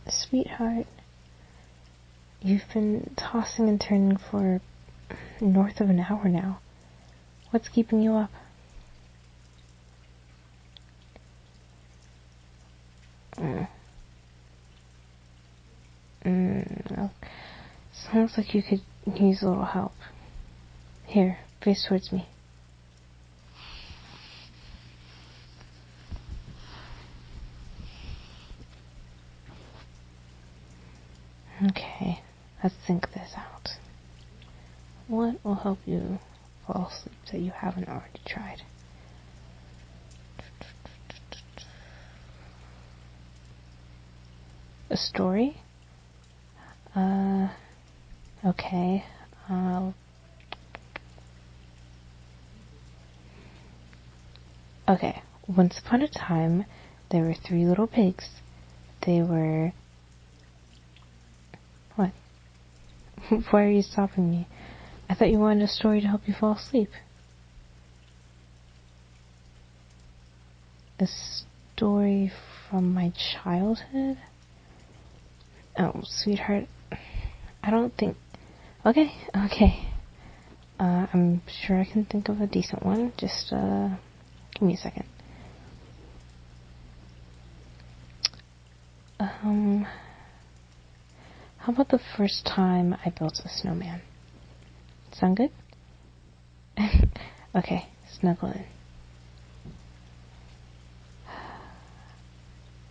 Sweetheart, you've been tossing and turning for north of an hour now. What's keeping you up? Well, sounds like you could use a little help. Here, face towards me. Okay, let's think this out. What will help you fall asleep that you haven't already tried? A story? Okay. Okay. Once upon a time, there were 3 little pigs. They were... What? Why are you stopping me? I thought you wanted a story to help you fall asleep. A story from my childhood? Oh, sweetheart, I don't think... Okay. I'm sure I can think of a decent one. Just, give me a second. How about the first time I built a snowman? Sound good? Okay, snuggle in.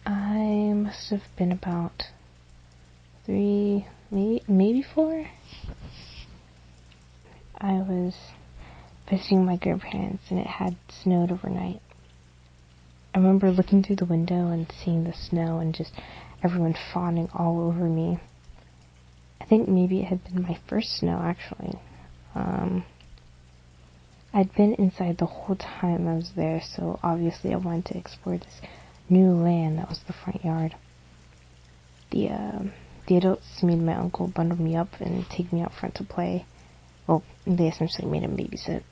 I must have been about 3, maybe 4. I was visiting my grandparents and it had snowed overnight. I remember looking through the window and seeing the snow and just everyone fawning all over me. I think maybe it had been my first snow, actually. I'd been inside the whole time I was there, so obviously I wanted to explore this new land that was the front yard. The adults made my uncle bundle me up and take me out front to play. Well, they essentially made him babysit.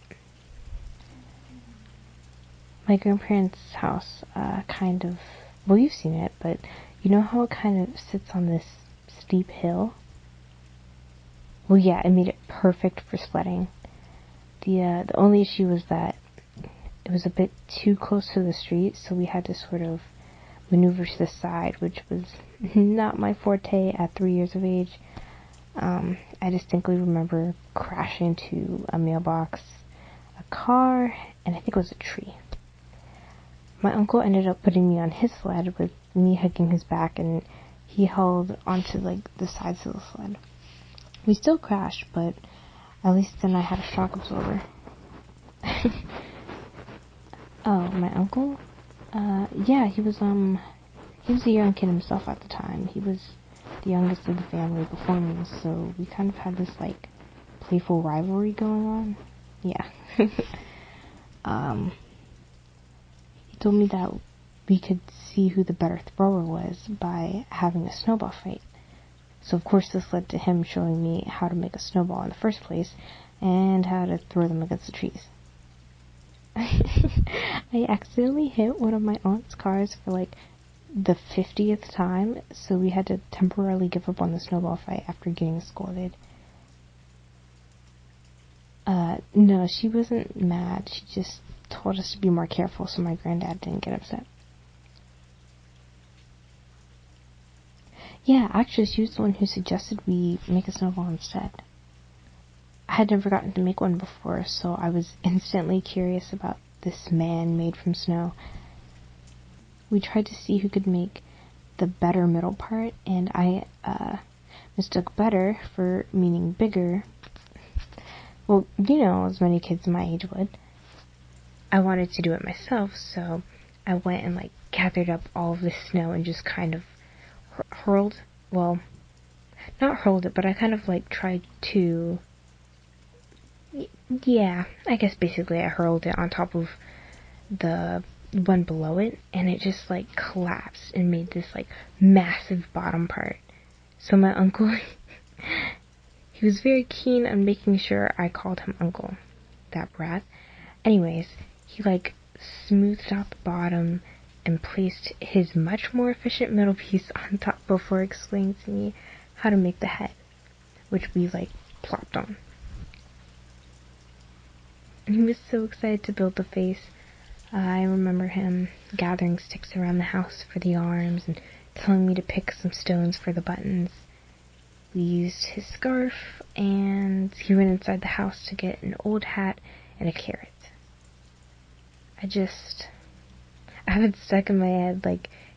My grandparents' house, well, you've seen it, but you know how it kind of sits on this steep hill? Well, yeah, it made it perfect for sledding. The only issue was that it was a bit too close to the street, so we had to sort of maneuver to the side, which was not my forte at 3 years of age. I distinctly remember crashing into a mailbox, a car, and I think it was a tree. My uncle ended up putting me on his sled with me hugging his back, and he held onto the sides of the sled. We still crashed, but at least then I had a shock absorber. Oh, my uncle? Yeah, he was a young kid himself at the time. He was the youngest of the family before me, so we kind of had this, playful rivalry going on. Yeah. He told me that we could see who the better thrower was by having a snowball fight. So of course this led to him showing me how to make a snowball in the first place, and how to throw them against the trees. I accidentally hit one of my aunt's cars for the 50th time, so we had to temporarily give up on the snowball fight after getting scolded. No, she wasn't mad. She just told us to be more careful so my granddad didn't get upset. Yeah, actually, she was the one who suggested we make a snowball instead. I had never gotten to make one before, so I was instantly curious about this man made from snow. We tried to see who could make the better middle part, and I mistook better for meaning bigger. Well, as many kids my age would. I wanted to do it myself, so I went and gathered up all of the snow and just kind of hurled, well, not hurled it, but I kind of tried to, yeah, I guess basically I hurled it on top of the one below it, and it just collapsed and made this massive bottom part. So my uncle, he was very keen on making sure I called him uncle, that brat. Anyways, he smoothed out the bottom and placed his much more efficient middle piece on top before explaining to me how to make the head, which we plopped on. And he was so excited to build the face. I remember him gathering sticks around the house for the arms and telling me to pick some stones for the buttons. We used his scarf, and he went inside the house to get an old hat and a carrot. I have it stuck in my head,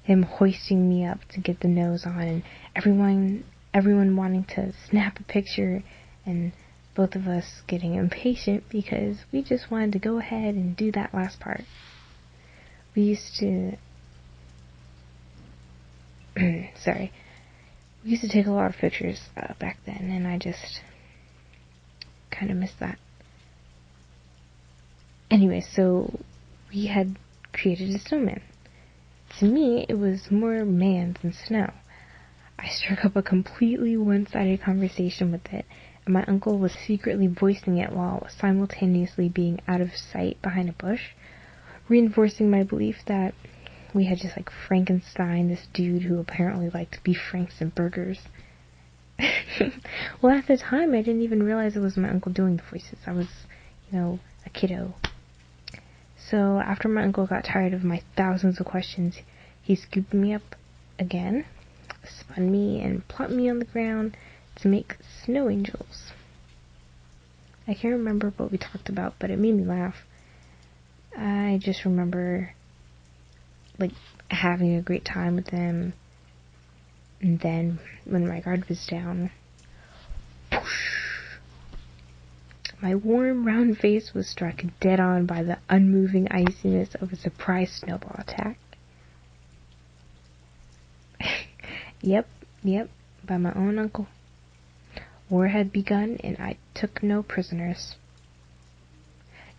him hoisting me up to get the nose on, and everyone wanting to snap a picture, and both of us getting impatient because we just wanted to go ahead and do that last part. We used to we used to take a lot of pictures back then, and I just kind of miss that. Anyway, so we had created a snowman. To me, it was more man than snow. I struck up a completely one-sided conversation with it, and my uncle was secretly voicing it while simultaneously being out of sight behind a bush, reinforcing my belief that we had just Frankenstein, this dude who apparently liked beef franks and burgers. Well, at the time, I didn't even realize it was my uncle doing the voices. I was, a kiddo. So after my uncle got tired of my thousands of questions, he scooped me up again, spun me, and plopped me on the ground to make snow angels. I can't remember what we talked about, but it made me laugh. I just remember having a great time with them, and then when my guard was down, whoosh, my warm, round face was struck dead on by the unmoving iciness of a surprise snowball attack. Yep, by my own uncle. War had begun, and I took no prisoners.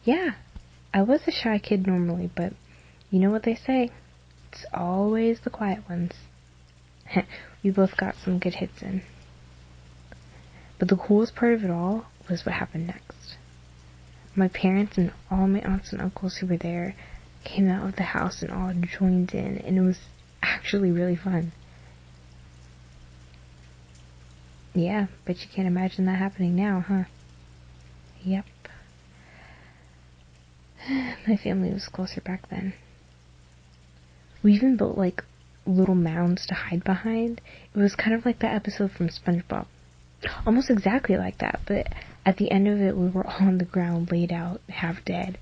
Yeah, I was a shy kid normally, but you know what they say, it's always the quiet ones. We both got some good hits in. But the coolest part of it all was what happened next. My parents and all my aunts and uncles who were there came out of the house and all joined in, and it was actually really fun. Yeah, but you can't imagine that happening now, huh? Yep. My family was closer back then. We even built little mounds to hide behind. It was kind of like that episode from SpongeBob. Almost exactly like that, but at the end of it we were all on the ground, laid out, half dead.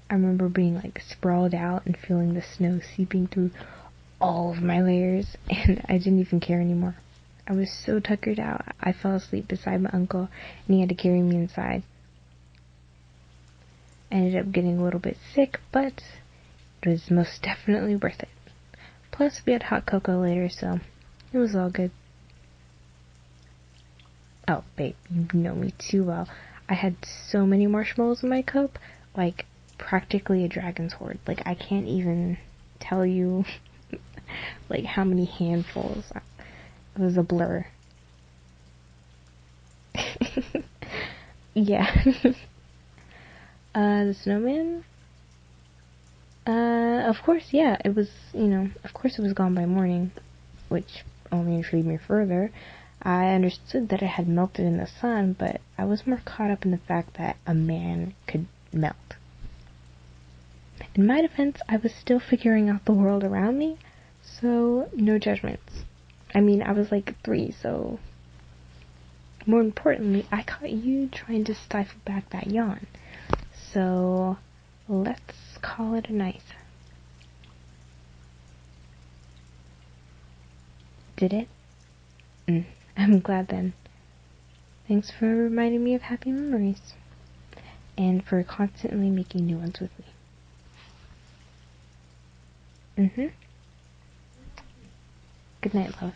I remember being sprawled out and feeling the snow seeping through all of my layers, and I didn't even care anymore. I was so tuckered out, I fell asleep beside my uncle, and he had to carry me inside. I ended up getting a little bit sick, but it was most definitely worth it. Plus, we had hot cocoa later, so it was all good. Oh, babe, you know me too well. I had so many marshmallows in my cup, practically a dragon's hoard. I can't even tell you, how many handfuls. It was a blur. Yeah. The snowman? Of course, yeah, it was, of course it was gone by morning, which only intrigued me further. I understood that it had melted in the sun, but I was more caught up in the fact that a man could melt. In my defense, I was still figuring out the world around me, so no judgments. I mean, I was 3, so... More importantly, I caught you trying to stifle back that yawn. So, let's call it a night. Did it? I'm glad then. Thanks for reminding me of happy memories. And for constantly making new ones with me. Good night, love.